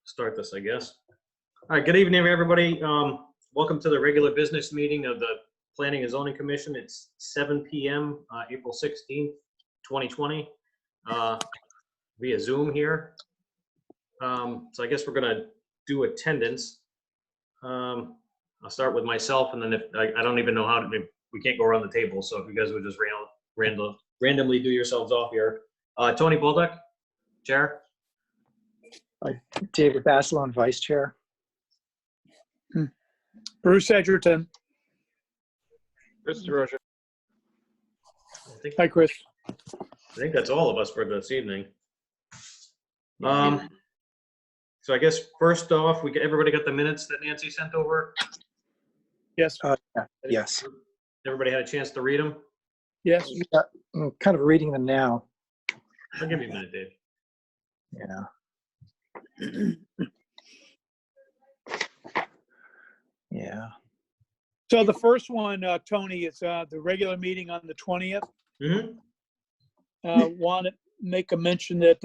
start this, I guess. All right, good evening, everybody. Welcome to the regular business meeting of the Planning and Zoning Commission. It's 7 p.m., April 16th, 2020, via Zoom here. So I guess we're gonna do attendance. I'll start with myself, and then if I don't even know how to, we can't go around the table, so if you guys would just randomly do yourselves off here. Tony Bolduc, Chair. David Basilone, Vice Chair. Bruce Edgerton. Chris DeRocha. Hi, Chris. I think that's all of us for this evening. So I guess first off, everybody got the minutes that Nancy sent over? Yes. Yes. Everybody had a chance to read them? Yes. Yeah, I'm kind of reading them now. I'll give you a minute, Dave. Yeah. Yeah. So the first one, Tony, is the regular meeting on the 20th. Mm-hmm. Want to make a mention that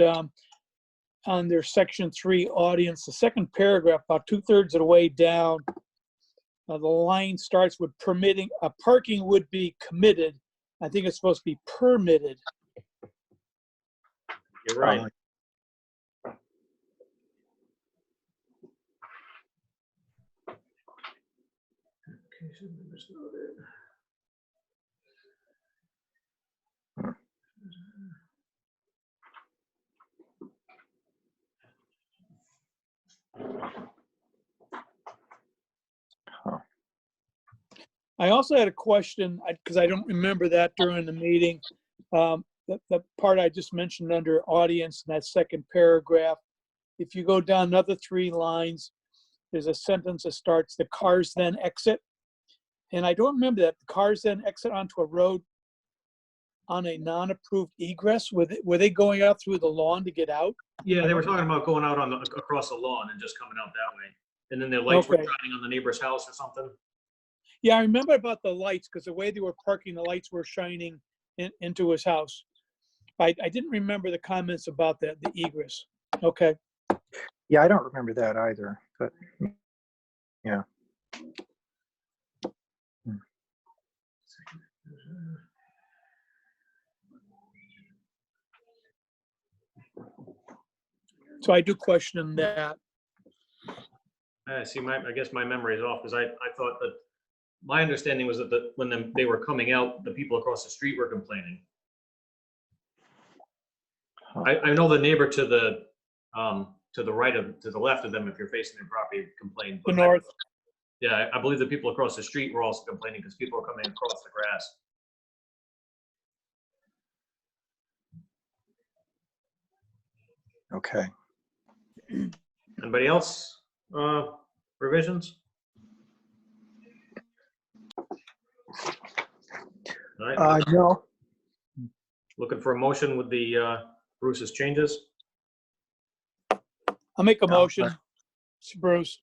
on their section 3 audience, the second paragraph, about 2/3 of the way down, the line starts with permitting, parking would be committed. I think it's supposed to be permitted. You're right. I also had a question, because I don't remember that during the meeting. The part I just mentioned under audience, in that second paragraph, if you go down another 3 lines, there's a sentence that starts, "The cars then exit." And I don't remember that. The cars then exit onto a road on a non-approved egress. Were they going out through the lawn to get out? Yeah, they were talking about going out on across the lawn and just coming out that way. And then their lights were Okay. shining on the neighbor's house or something. Yeah, I remember about the lights, because the way they were parking, the lights were shining into his house. I didn't remember the comments about that, the egress. Okay. Yeah, I don't remember that either, but yeah. So I do question that. See, I guess my memory is off, because I thought that, my understanding was that when they were coming out, the people across the street were complaining. I know the neighbor to the right to the left of them, if you're facing their property, complained. The north. Yeah, I believe the people across the street were also complaining because people were coming across the grass. Okay. Anybody else? Revisions? All right. No. Looking for a motion with the Bruce's changes. I'll make a motion. Bruce.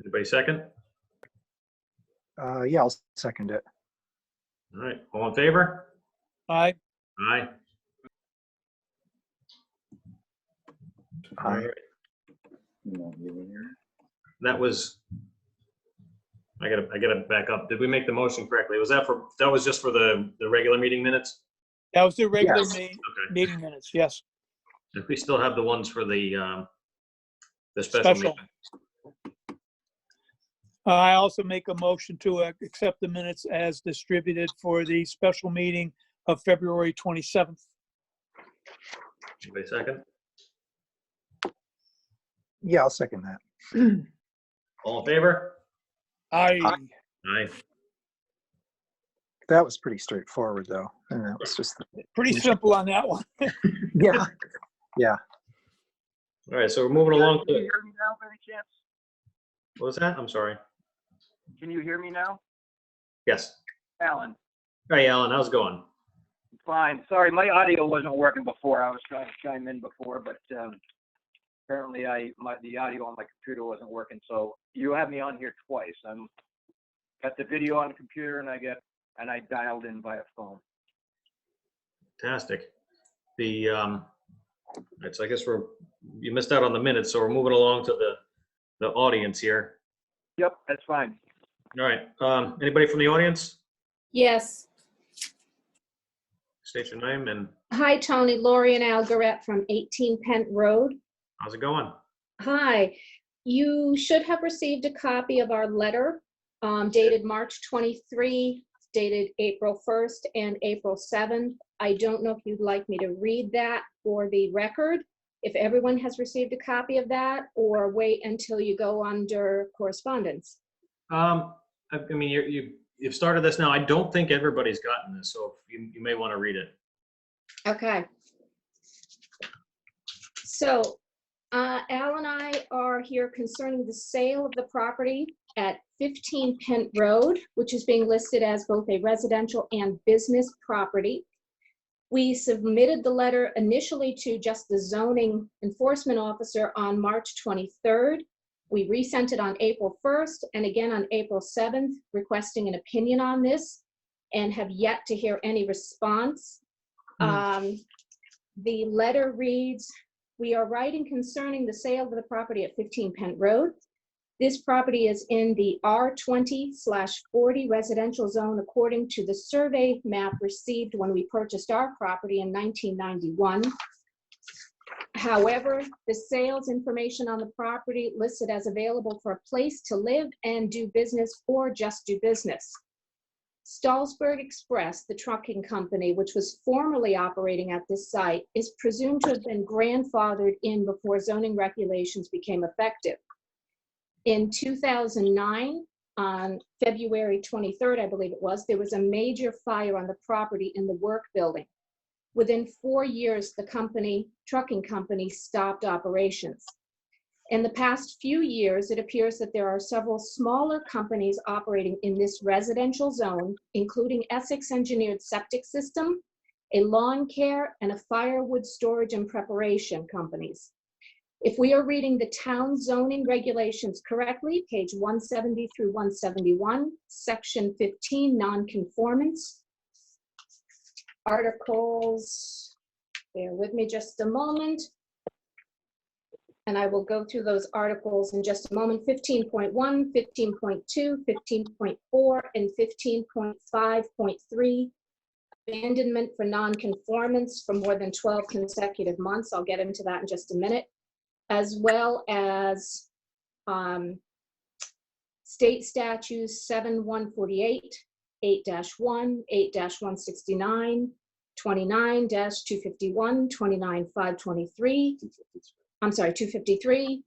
Anybody second? Yeah, I'll second it. All right. All in favor? Aye. Aye. All Aye. right. That was. I gotta back up. Did we make the motion correctly? That was just for the regular meeting minutes? That was the regular Yes. Okay. meeting minutes, yes. If we still have the ones for the special Special. meeting. I also make a motion to accept the minutes as distributed for the special meeting of February 27th. Anybody second? Yeah, I'll second that. All in favor? Aye. Aye. That was pretty straightforward, though. And that was just, Pretty simple on that one. yeah. Yeah. All right, so we're moving along Can you to, hear me now, by any chance? what was that? I'm sorry. Can you hear me now? Yes. Alan, Hi, Alan, how's it going? fine. Sorry, my audio wasn't working before. I was trying to chime in before, but apparently the audio on my computer wasn't working. So you have me on here twice. I'm got the video on the computer and I dialed in via phone. Fantastic. The right, so I guess you missed out on the minutes, so we're moving along to the audience here. Yep, that's fine. All right, anybody from the audience? Yes. State your name and Hi, Tony. Lori and Algaret from 18 Pent Road. how's it going? Hi. You should have received a copy of our letter dated March 23, dated April 1st and April 7th. I don't know if you'd like me to read that for the record, if everyone has received a copy of that, or wait until you go under correspondence. I mean, you've started this now. I don't think everybody's gotten this, so you may want to read it. Okay. So Al and I are here concerning the sale of the property at 15 Pent Road, which is being listed as both a residential and business property. We submitted the letter initially to just the zoning enforcement officer on March 23rd. We resent it on April 1st and again on April 7th, requesting an opinion on this, and have yet to hear any response. The letter reads, "We are writing concerning the sale of the property at 15 Pent Road. This property is in the R20/40 residential zone according to the survey map received when we purchased our property in 1991. However, the sales information on the property listed as available for a place to live and do business or just do business. Stallsburg Express, the trucking company, which was formerly operating at this site, is presumed to have been grandfathered in before zoning regulations became effective. In 2009, on February 23rd, I believe it was, there was a major fire on the property in the work building. Within 4 years, the trucking company stopped operations. In the past few years, it appears that there are several smaller companies operating in this residential zone, including Essex Engineered Septic System, a lawn care, and a firewood storage and preparation companies. If we are reading the town zoning regulations correctly, page 170 through 171, section 15, nonconformance, articles, bear with me just a moment, and I will go through those articles in just a moment. 15.1, 15.2, 15.4, and 15.5.3, abandonment for nonconformance for more than 12 consecutive months. I'll get into that in just a minute, as well as state statutes 7-148, 8-1, 8-169, 29-251, 29-523, 253,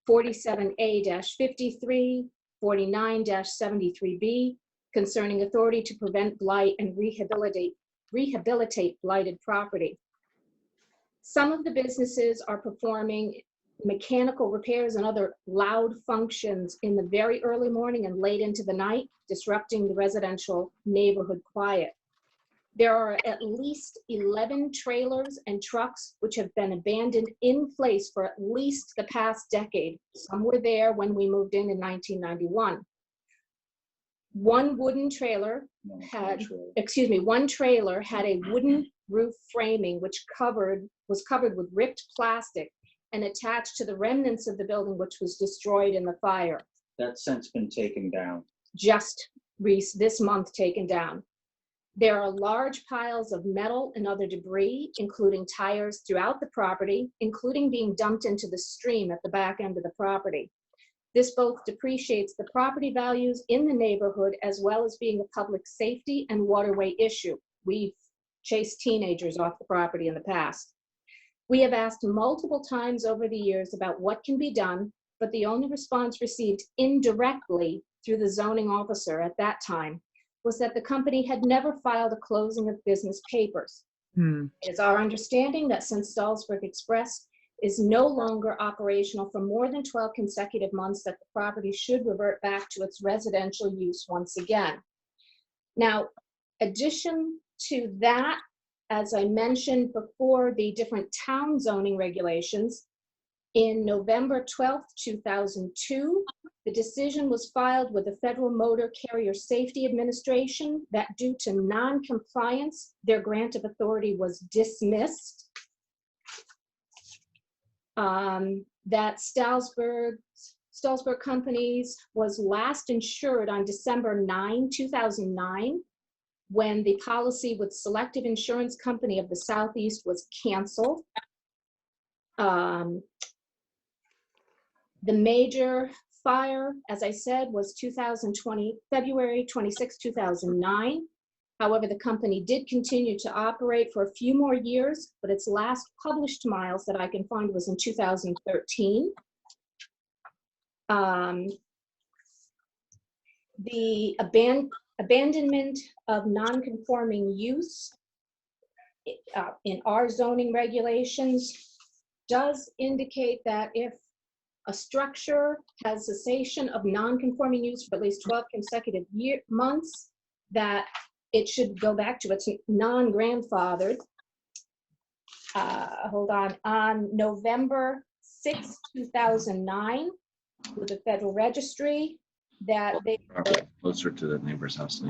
47A-53, 49-73B, concerning authority to prevent blight and rehabilitate blighted property. Some of the businesses are performing mechanical repairs and other loud functions in the very early morning and late into the night, disrupting the residential neighborhood quiet. There are at least 11 trailers and trucks which have been abandoned in place for at least the past decade. Some were there when we moved in 1991. One trailer had a wooden roof framing which was covered with ripped plastic and attached to the remnants of the building, which was destroyed in the fire. That's since been taken down. Just this month taken down. There are large piles of metal and other debris, including tires, throughout the property, including being dumped into the stream at the back end of the property. This both depreciates the property values in the neighborhood as well as being a public safety and waterway issue. We've chased teenagers off the property in the past. We have asked multiple times over the years about what can be done, but the only response received indirectly through the zoning officer at that time was that the company had never filed a closing of business papers. It is our understanding that since Stallsburg Express is no longer operational for more than 12 consecutive months, that the property should revert back to its residential use once again. Now, addition to that, as I mentioned before, the different town zoning regulations, in November 12th, 2002, the decision was filed with the Federal Motor Carrier Safety Administration that due to non-compliance, their grant of authority was dismissed. That Stalsberg Companies was last insured on December 9, 2009, when the policy with Selective Insurance Company of the Southeast was canceled. The major fire, as I said, was February 26, 2009. However, the company did continue to operate for a few more years, but its last published miles that I can find was in 2013. The abandonment of non-conforming use in our zoning regulations does indicate that if a structure has cessation of non-conforming use for at least 12 consecutive months, that it should go back to its non-grandfathered. Hold on November 6, 2009, with the Federal Registry, that they Closer to the neighbor's house.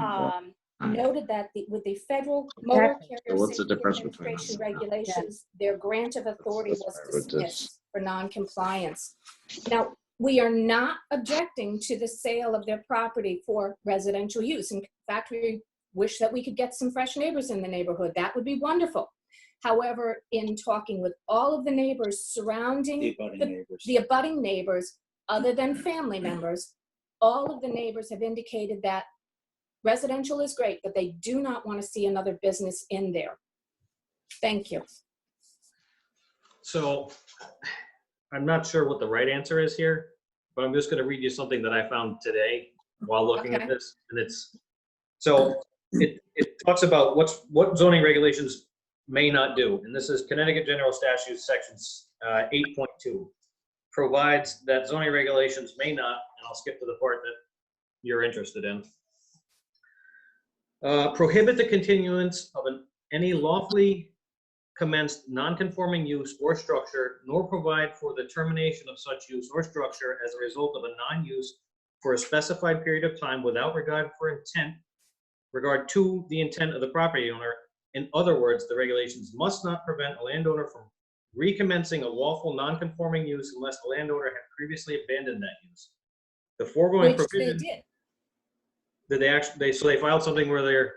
noted that with the Federal Motor So Carrier what's the Safety difference between Administration us? regulations, their grant of authority was That's what it is. dismissed for non-compliance. Now, we are not objecting to the sale of their property for residential use. In fact, we wish that we could get some fresh neighbors in the neighborhood. That would be wonderful. However, in talking with all of the neighbors surrounding the abutting neighbors, other than family members, all of the neighbors have indicated that residential is great, but they do not want to see another business in there. Thank you. So I'm not sure what the right answer is here, but I'm just going to read you something that I found today while looking at Okay. this. And it talks about what zoning regulations may not do. And this is Connecticut General Statutes sections 8.2 provides that zoning regulations may not, and I'll skip to the part that you're interested in, prohibit the continuance of any lawfully commenced non-conforming use or structure, nor provide for the termination of such use or structure as a result of a non-use for a specified period of time without regard to the intent of the property owner. In other words, the regulations must not prevent a landowner from recommencing a lawful non-conforming use unless the landowner had previously abandoned that use. The foregoing Which they provision, did. did they actually, so they filed something where they're,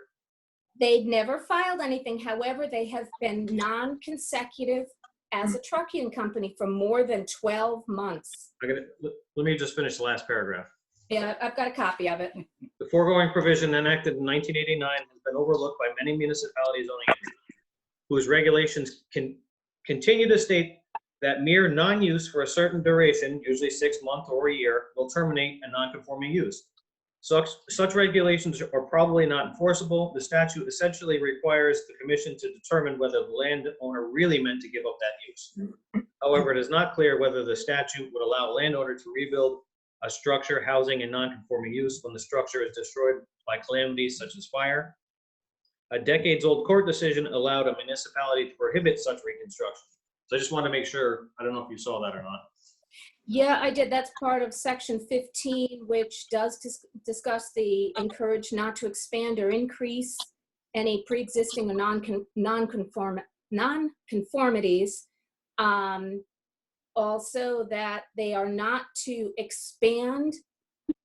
They'd never filed anything. However, they have been non-consecutive as a trucking company for more than 12 months. let me just finish the last paragraph. Yeah, I've got a copy of it. The foregoing provision enacted in 1989 has been overlooked by many municipalities zoning agencies, whose regulations can continue to state that mere non-use for a certain duration, usually 6 months or a year, will terminate a non-conforming use. Such regulations are probably not enforceable. The statute essentially requires the commission to determine whether the landowner really meant to give up that use. However, it is not clear whether the statute would allow a landowner to rebuild a structure housing in non-conforming use when the structure is destroyed by calamities such as fire. A decades-old court decision allowed a municipality to prohibit such reconstruction. So I just wanted to make sure, I don't know if you saw that or not. Yeah, I did. That's part of section 15, which does discuss the encourage not to expand or increase any pre-existing or non-conformities. Also that they are not to expand,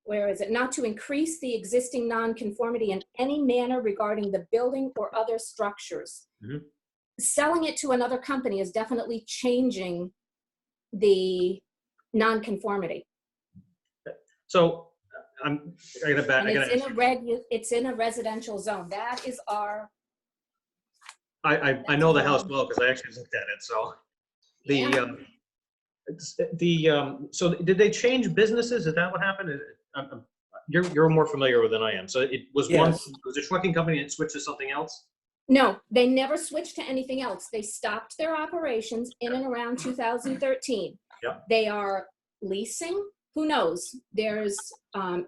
where is it? Not to increase the existing non-conformity in any manner regarding the building or other structures. Mhm. Selling it to another company is definitely changing the non-conformity. So I gotta back. And it's in a residential zone. That is our. I know the house well because I actually looked at it. So so did they change businesses? Is that what happened? You're more familiar with than I am. So it was Yes. it was a trucking company that switched to something else. No, they never switched to anything else. They stopped their operations in and around 2013. Yep. They are leasing. Who knows? There's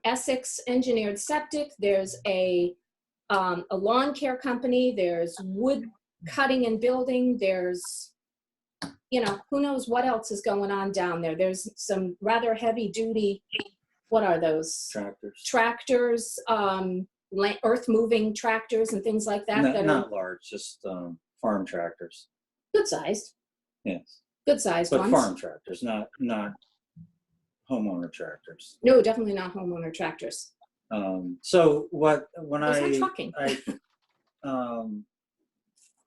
Essex Engineered Septic. There's a lawn care company. There's wood cutting and building. There's, who knows what else is going on down there. There's some rather heavy duty, what are those? Tractors, earth moving tractors and things like that. Not large, just farm tractors. Good sized. Yes. Good sized but ones. farm tractors, not homeowner tractors. No, definitely not homeowner tractors. So when Those are trucking. I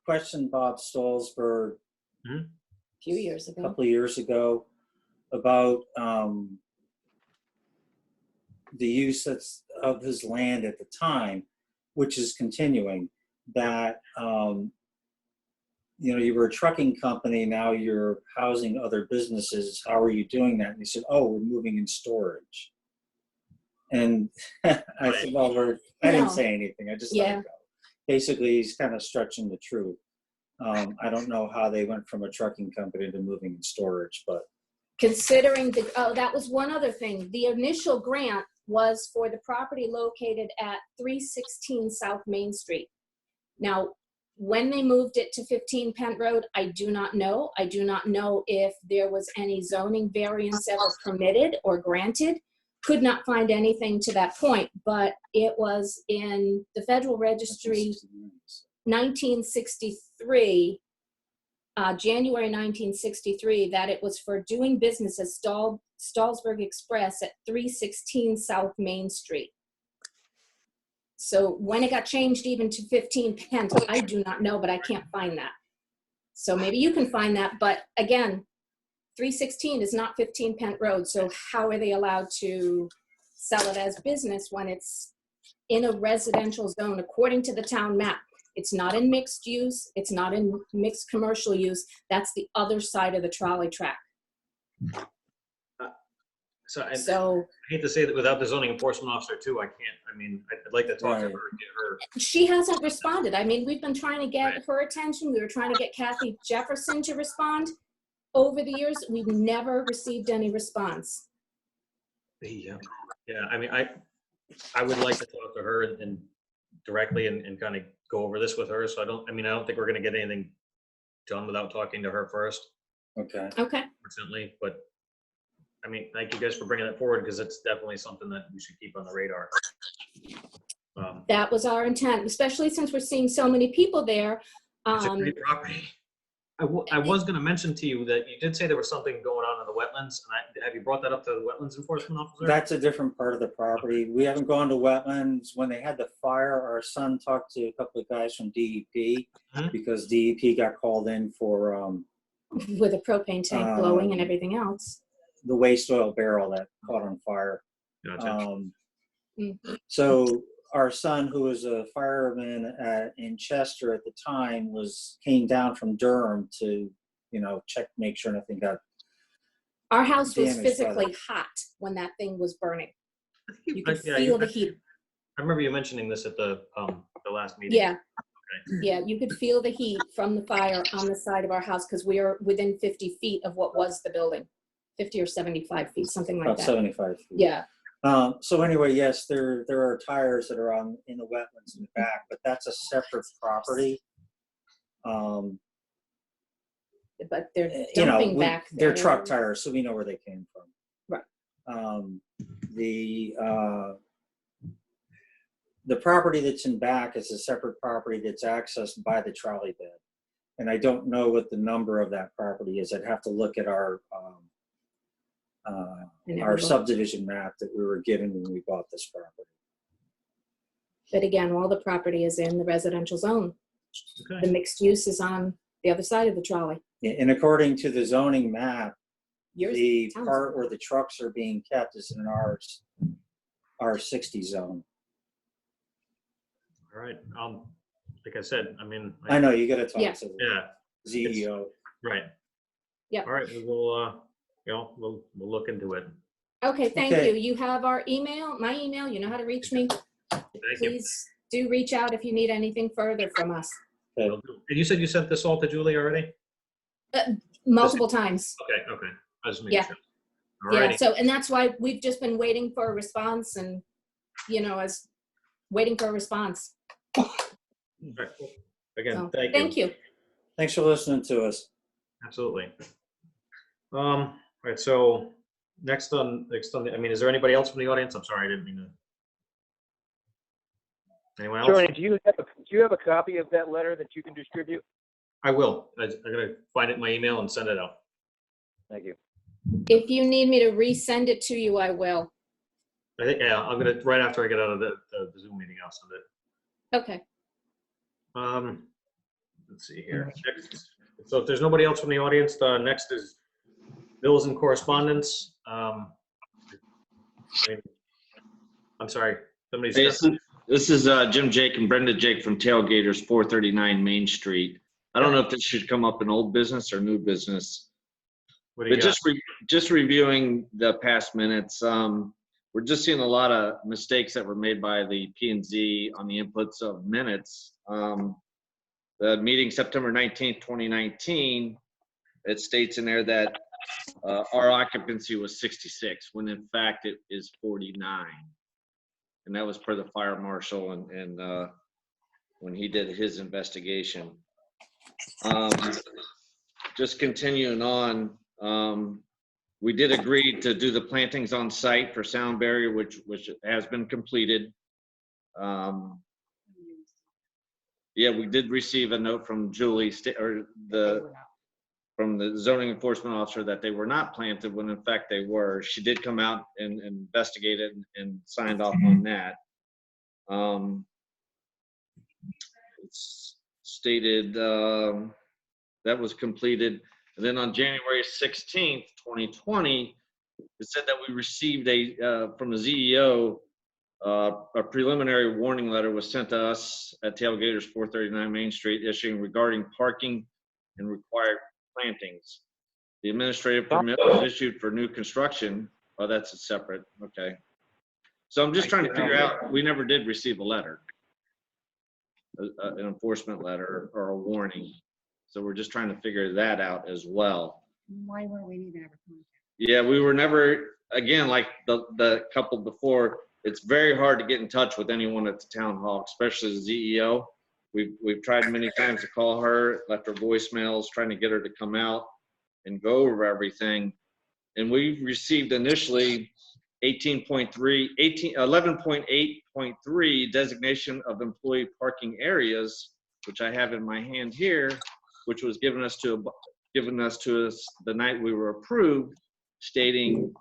questioned Bob Stolzberg A few years a ago. couple of years ago about the use of his land at the time, which is continuing, that you were a trucking company, now you're housing other businesses. How are you doing that? And he said, oh, we're moving in storage. And I said, well, I didn't No. say anything. I just let Yeah. it go. Basically, he's kind of stretching the truth. I don't know how they went from a trucking company to moving in storage, but Considering that was one other thing. The initial grant was for the property located at 316 South Main Street. Now, when they moved it to 15 Pent Road, I do not know. I do not know if there was any zoning variance ever permitted or granted. Could not find anything to that point, but it was in the Federal Registry 1963, January 1963, that it was for doing business as Stolzberg Express at 316 South Main Street. So when it got changed even to 15 Pent, I do not know, but I can't find that. So maybe you can find that, but again, 316 is not 15 Pent Road, so how are they allowed to sell it as business when it's in a residential zone according to the town map? It's not in mixed use, it's not in mixed commercial use. That's the other side of the trolley track. So I So hate to say that without the zoning enforcement officer too, I'd like to talk to her, Right. get her. she hasn't responded. I mean, we've been trying to get her attention. We were trying to get Kathy Jefferson to respond. Over the years, we've never received any response. Yeah, I mean, I would like to talk to her and directly and kind of go over this with her. So I don't think we're gonna get anything done without talking to her first, okay. Okay. unfortunately. But I mean, thank you guys for bringing that forward because it's definitely something that we should keep on the radar. That was our intent, especially since we're seeing so many people there. It's a great property. I was going to mention to you that you did say there was something going on in the wetlands. And have you brought that up to the wetlands enforcement officer? That's a different part of the property. We haven't gone to wetlands. When they had the fire, our son talked to a couple of guys from DEP Mhm. because DEP got called in for With a propane tank blowing and everything else. the waste oil barrel that caught on fire. Gotcha. So our son, who was a fireman in Chester at the time, came down from Durham to, check, make sure nothing got. Our house was damaged by physically hot when that thing was burning. You could Yeah, feel the heat. I remember you mentioning this at the last meeting. Yeah. Yeah, you could feel the heat from the fire on the side of our house because we are within 50 feet of what was the building. 50 or 75 feet, something like About that. 75 feet. Yeah. So anyway, yes, there are tires that are in the wetlands in the back, but that's a separate property. But they're dumping back they're there. truck tires, so we know where they came from. Right. The property that's in back is a separate property that's accessed by the trolley bed. And I don't know what the number of that property is. I'd have to look at our subdivision map that we were given when we bought this property. But again, all the property is in the residential zone. Okay. The mixed use is on the other side of the trolley. And according to the zoning map, Yours the sounds- part where the trucks are being kept is in R60 zone. All right. Like I said, I know, you gotta talk Yeah. to the Yeah. CEO. Right. Yep. All right. We'll look into it. Okay, thank Okay. you. You have my email, you know how to reach me. Thank you. Please do reach out if you need anything further from us. Will do. And you said you sent this all to Julie already? Multiple times. Okay. I was making Yeah. sure. All Yeah, righty. so, and that's why we've just been waiting for a response and, as waiting for a response. All right. Well, again, So, thank you. you. Thanks for listening to us. Absolutely. All right, so next on, is there anybody else from the audience? I'm sorry, I didn't mean to. Anyone else? Tony, do you have a copy of that letter that you can distribute? I will. I'm gonna find it in my email and send it out. Thank you. If you need me to resend it to you, I will. I think, yeah, I'm gonna, right after I get out of the Zoom meeting, I'll send it. Okay. Let's see here. Next, so if there's nobody else from the audience, next is bills and correspondence. I mean, I'm sorry, somebody's. This is Jim Jake and Brenda Jake from Tailgaters, 439 Main Street. I don't know if this should come up in old business or new business, What do you but got? just reviewing the past minutes. We're just seeing a lot of mistakes that were made by the P&Z on the inputs of minutes. The meeting September 19th, 2019, it states in there that our occupancy was 66, when in fact it is 49. And that was per the fire marshal and when he did his investigation. Just continuing on, we did agree to do the plantings on site for sound barrier, which has been completed. Yeah, we did receive a note from Julie, from the zoning enforcement officer that they were not planted when in fact they were. She did come out and investigate it and signed off on that. It's stated that was completed. And then on January 16th, 2020, it said that we received from the ZEO, a preliminary warning letter was sent to us at Tailgaters 439 Main Street issuing regarding parking and required plantings. The administrative permit was issued for new construction. Oh, that's a separate, okay. So I'm just trying to figure out, we never did receive a letter, an enforcement letter or a warning. So we're just trying to figure that out as well. Why weren't we even ever contacted? Yeah, we were never, again, like the couple before, it's very hard to get in touch with anyone at the town hall, especially the ZEO. We've tried many times to call her, left her voicemails, trying to get her to come out and go over everything. And we received initially 11.8.3 designation of employee parking areas, which I have in my hand here, which was given us to us the night we were approved, stating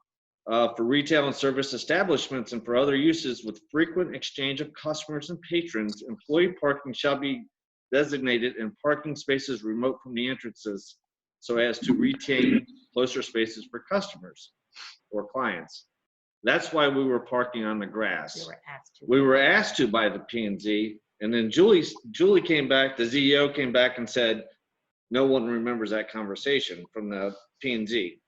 for retail and service establishments and for other uses with frequent exchange of customers and patrons, employee parking shall be designated in parking spaces remote from the entrances so as to retain closer spaces for customers or clients. That's why we were parking on the grass. We were asked to by the P&Z, and then Julie came back, the ZEO came back and said, no one remembers that conversation from the P&Z.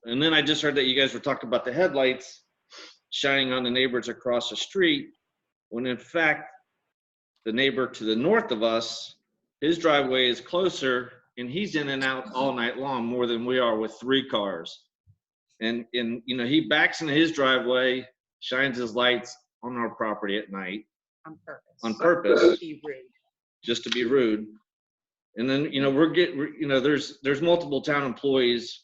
And then I just heard that you guys were talking about the headlights shining on the neighbors across the street, when in fact, the neighbor to the north of us, his driveway is closer and he's in and out all night long more than we are with 3 cars. And you know, he backs into his driveway, shines his lights on our property at night. On purpose. On purpose. Be rude. Just to be rude. And then, you know, there's multiple town employees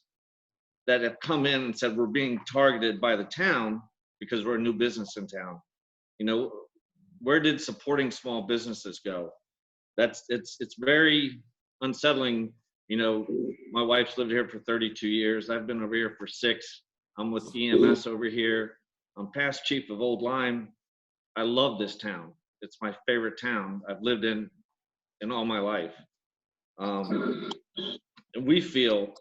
that have come in and said we're being targeted by the town because we're a new business in town. You know, where did supporting small businesses go? It's very unsettling. You know, my wife's lived here for 32 years. I've been over here for 6. I'm with EMS over here. I'm past chief of Old Lyme. I love this town. It's my favorite town I've lived in all my life. And we feel,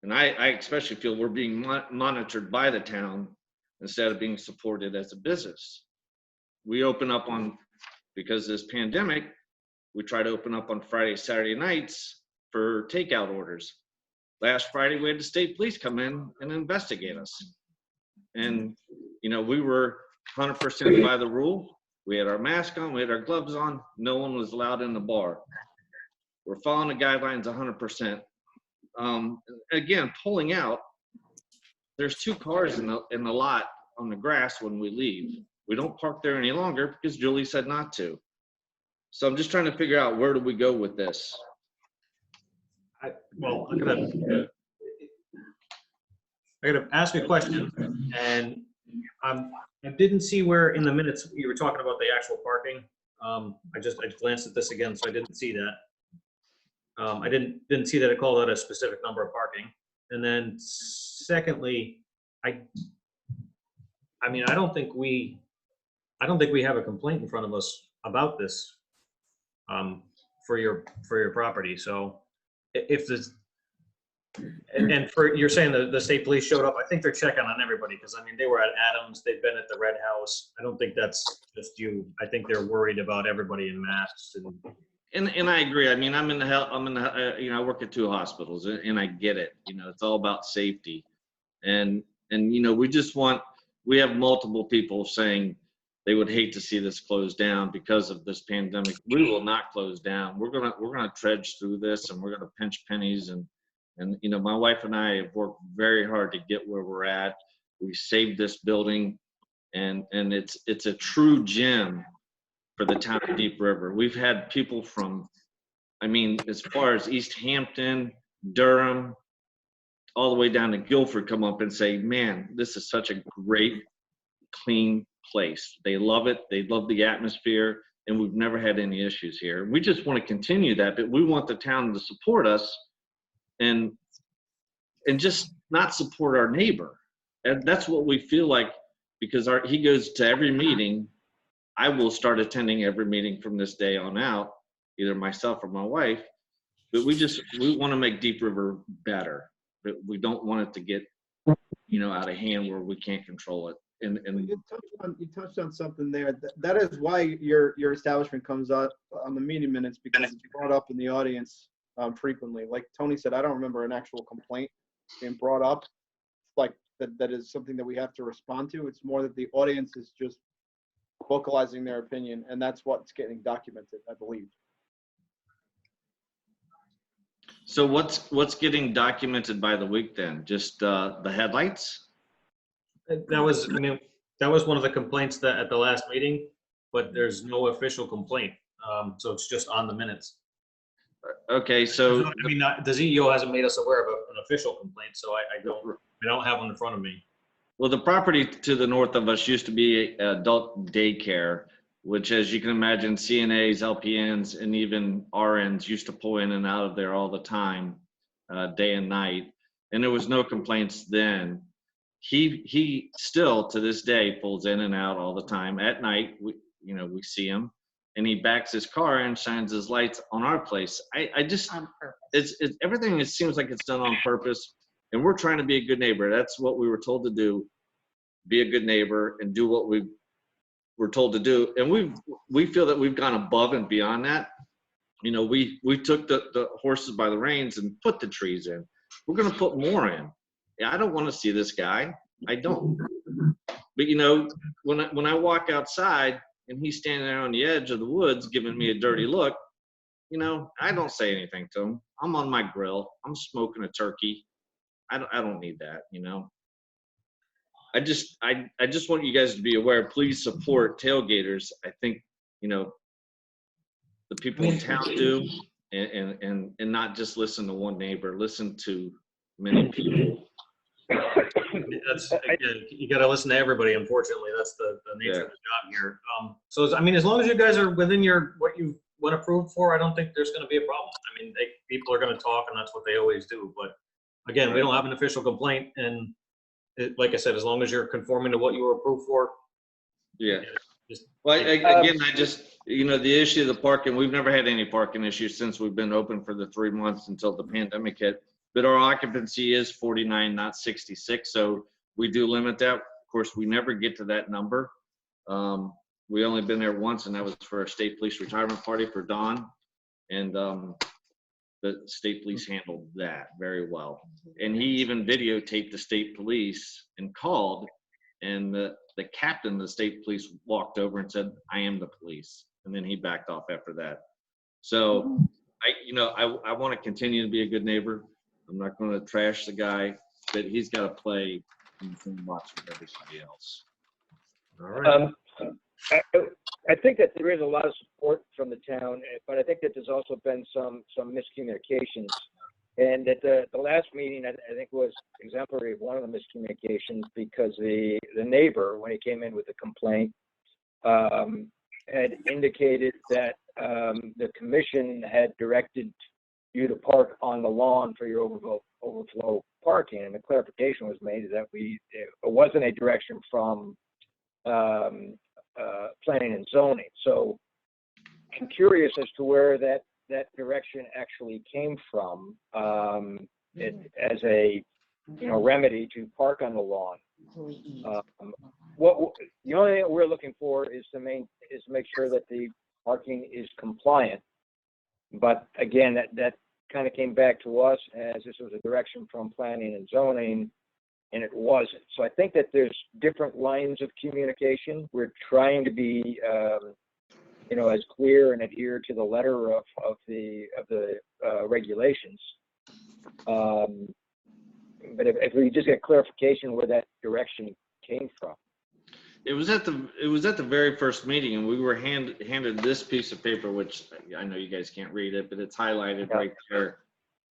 and I especially feel, we're being monitored by the town instead of being supported as a business. We open up because of this pandemic, we try to open up on Friday, Saturday nights for takeout orders. Last Friday, we had the state police come in and investigate us. And, you know, we were 100% by the rule. We had our mask on, we had our gloves on. No one was allowed in the bar. We're following the guidelines 100%. Again, pulling out, there's 2 cars in the lot on the grass when we leave. We don't park there any longer because Julie said not to. So I'm just trying to figure out, where do we go with this? Well, I'm gonna ask a question, and I didn't see where in the minutes you were talking about the actual parking. I glanced at this again, so I didn't see that. I didn't see that it called out a specific number of parking. And then secondly, I mean, I don't think we have a complaint in front of us about this for your property. So if this, and for, you're saying the state police showed up, I think they're checking on everybody, because I mean, they were at Adams, they've been at the Red House. I don't think that's just you. I think they're worried about everybody in masks And I agree. I mean, I'm in the, you know, I work at 2 hospitals, and I get it. You know, it's all about safety. And, you know, we have multiple people saying they would hate to see this closed down because of this pandemic. We will not close down. We're gonna trudge through this, and we're gonna pinch pennies. And, you know, my wife and I have worked very hard to get where we're at. We saved this building, and it's a true gem for the town of Deep River. We've had people from, I mean, as far as East Hampton, Durham, all the way down to Guilford come up and say, man, this is such a great, clean place. They love it. They love the atmosphere, and we've never had any issues here. We just want to continue that, but we want the town to support us and just not support our neighbor. And that's what we feel like, because he goes to every meeting. I will start attending every meeting from this day on out, either myself or my wife. But we want to make Deep River better. But we don't want it to get, you know, out of hand where we can't control it. And You touched on something there. That is why your establishment comes up on the meeting minutes, because it's brought up in the audience frequently. Like Tony said, I don't remember an actual complaint being brought up. Like that is something that we have to respond to. It's more that the audience is just vocalizing their opinion, and that's what's getting documented, I believe. so what's getting documented by the week then? Just the headlights? That was, I mean, that was one of the complaints that at the last meeting, but there's no official complaint. So it's just on the minutes. Okay, so I mean, the CEO hasn't made us aware of an official complaint, so I don't have one in front of me. well, the property to the north of us used to be adult daycare, which, as you can imagine, CNAs, LPNs, and even RNs used to pull in and out of there all the time, day and night. And there was no complaints then. He still to this day pulls in and out all the time. At night, we see him, and he backs his car and shines his lights on our place. I just, On purpose. it's everything. It seems like it's done on purpose, and we're trying to be a good neighbor. That's what we were told to do: be a good neighbor and do what we were told to do. And we feel that we've gone above and beyond that. You know, we took the horses by the reins and put the trees in. We're going to put more in. Yeah, I don't want to see this guy. I don't. But you know, when I walk outside and he's standing there on the edge of the woods giving me a dirty look, you know, I don't say anything to him. I'm on my grill. I'm smoking a turkey. I don't need that, you know. I just want you guys to be aware. Please support tailgaters. I think, you know, the people in town do, and not just listen to one neighbor. Listen to many people. That's, again, you got to listen to everybody. Unfortunately, that's the nature of the job here. So I mean, as long as you guys are within what you went approved for, I don't think there's going to be a problem. I mean, people are going to talk, and that's what they always do. But again, we don't have an official complaint, and like I said, as long as you're conforming to what you were approved for. Yeah. Just, Well, again, I just, you know, the issue of the parking, we've never had any parking issues since we've been open for the 3 months until the pandemic hit. But our occupancy is 49, not 66. So we do limit that. Of course, we never get to that number. We only been there once, and that was for a state police retirement party for Don. And the state police handled that very well. And he even videotaped the state police and called, and the captain of the state police walked over and said, "I am the police." And then he backed off after that. So I want to continue to be a good neighbor. I'm not going to trash the guy, but he's got to play in the same box with everybody else. all right. I think that there is a lot of support from the town, but I think that there's also been some miscommunications. And at the last meeting, I think was exemplary of one of the miscommunications, because the neighbor, when he came in with a complaint, had indicated that the commission had directed you to park on the lawn for your overflow parking, and the clarification was made that it wasn't a direction from planning and zoning. So I'm curious as to where that direction actually came from, as a, remedy to park on the lawn. The only thing that we're looking for is to make sure that the parking is compliant. But again, that kind of came back to us as this was a direction from planning and zoning, and it wasn't. So I think that there's different lines of communication. We're trying to be, as clear and adhere to the letter of the regulations. But if we just get clarification where that direction came from. It was at the very first meeting, and we were handed this piece of paper, which I know you guys can't read it, but it's highlighted right there.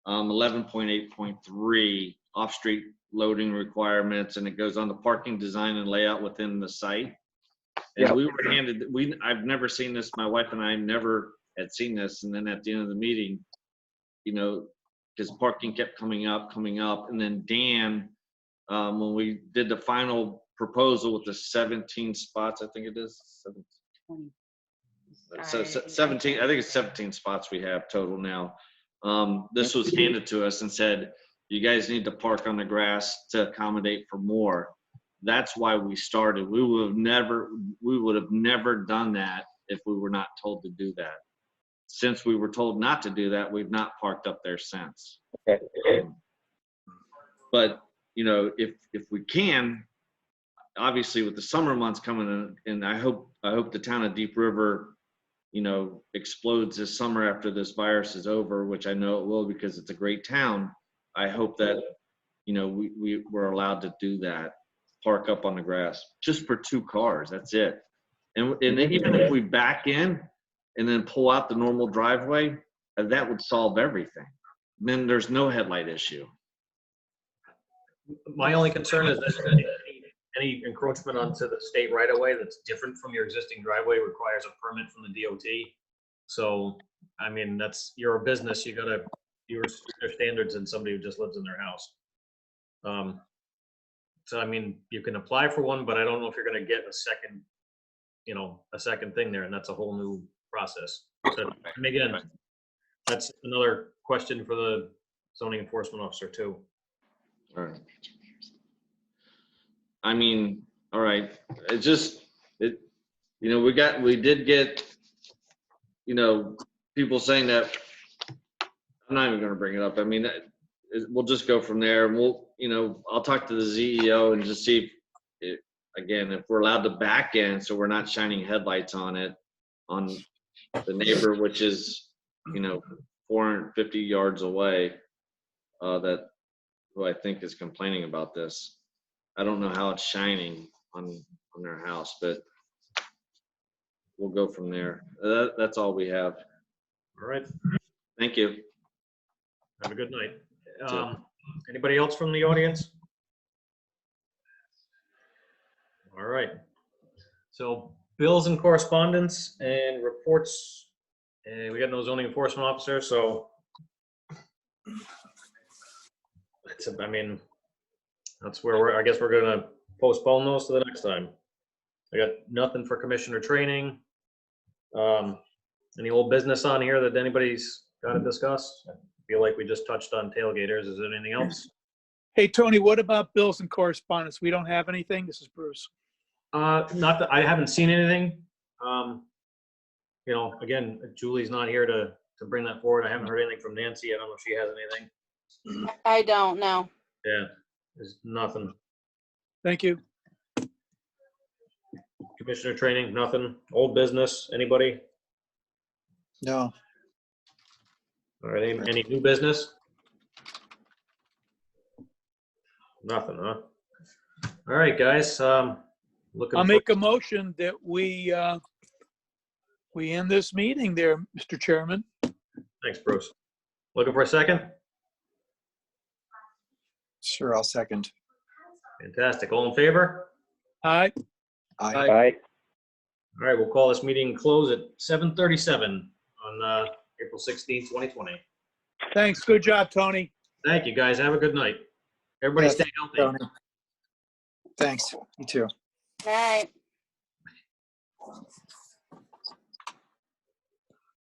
11.8.3 off-street loading requirements, and it goes on the parking design and layout within the site. And we were handed, I've never seen this. My wife and I never had seen this. And then at the end of the meeting, because parking kept coming up, and then Dan, when we did the final proposal with the 17 spots, I think it is 17. I think it's 17 spots we have total now. This was handed to us and said, you guys need to park on the grass to accommodate for more. That's why we started. We would have never done that if we were not told to do that. Since we were told not to do that, we've not parked up there since. Okay. But if we can, obviously with the summer months coming in, and I hope the town of Deep River, explodes this summer after this virus is over, which I know it will because it's a great town. I hope that, we're allowed to do that, park up on the grass just for 2 cars. That's it. And even if we back in and then pull out the normal driveway, that would solve everything. Then there's no headlight issue. My only concern is that any encroachment onto the state right of way that's different from your existing driveway requires a permit from the DOT. So, I mean, you're a business, you gotta your standards than somebody who just lives in their house. So, I mean, you can apply for one, but I don't know if you're gonna get a second thing there, and that's a whole new process. But, and again, that's another question for the zoning enforcement officer too. All right. I mean, all right. We did get, people saying that. I'm not even going to bring it up. I mean, we'll just go from there. We'll, I'll talk to the CEO and just see if we're allowed to back in, so we're not shining headlights on the neighbor, which is, 450 yards away, who I think is complaining about this. I don't know how it's shining on their house, but we'll go from there. That's all we have. All right. Thank you. Have a good night. Anybody else from the audience? All right. So bills and correspondence and reports. And we got no zoning enforcement officer, so that's where I guess we're gonna postpone those to the next time. I got nothing for commissioner training. Any old business on here that anybody's got to discuss? I feel like we just touched on tailgaters. Is there anything else? Hey, Tony, what about bills and correspondence? We don't have anything? This is Bruce. Not that I haven't seen anything. Again, Julie's not here to bring that forward. I haven't heard anything from Nancy. I don't know if she has anything. I don't know. Yeah, there's nothing. Thank you. Commissioner training, nothing. Old business, anybody? No. All right, any new business? Nothing, huh? All right, guys. I'll make a motion that we end this meeting there, Mr. Chairman. Thanks, Bruce. Looking for a second? Sure, I'll second. Fantastic. All in favor? Aye. Aye. All right. All right, we'll call this meeting close at 7:37 on April 16th, 2020. Thanks. Good job, Tony. Thank you, guys. Have a good night. Everybody Yeah, stay healthy. Tony. Thanks. You too. Right.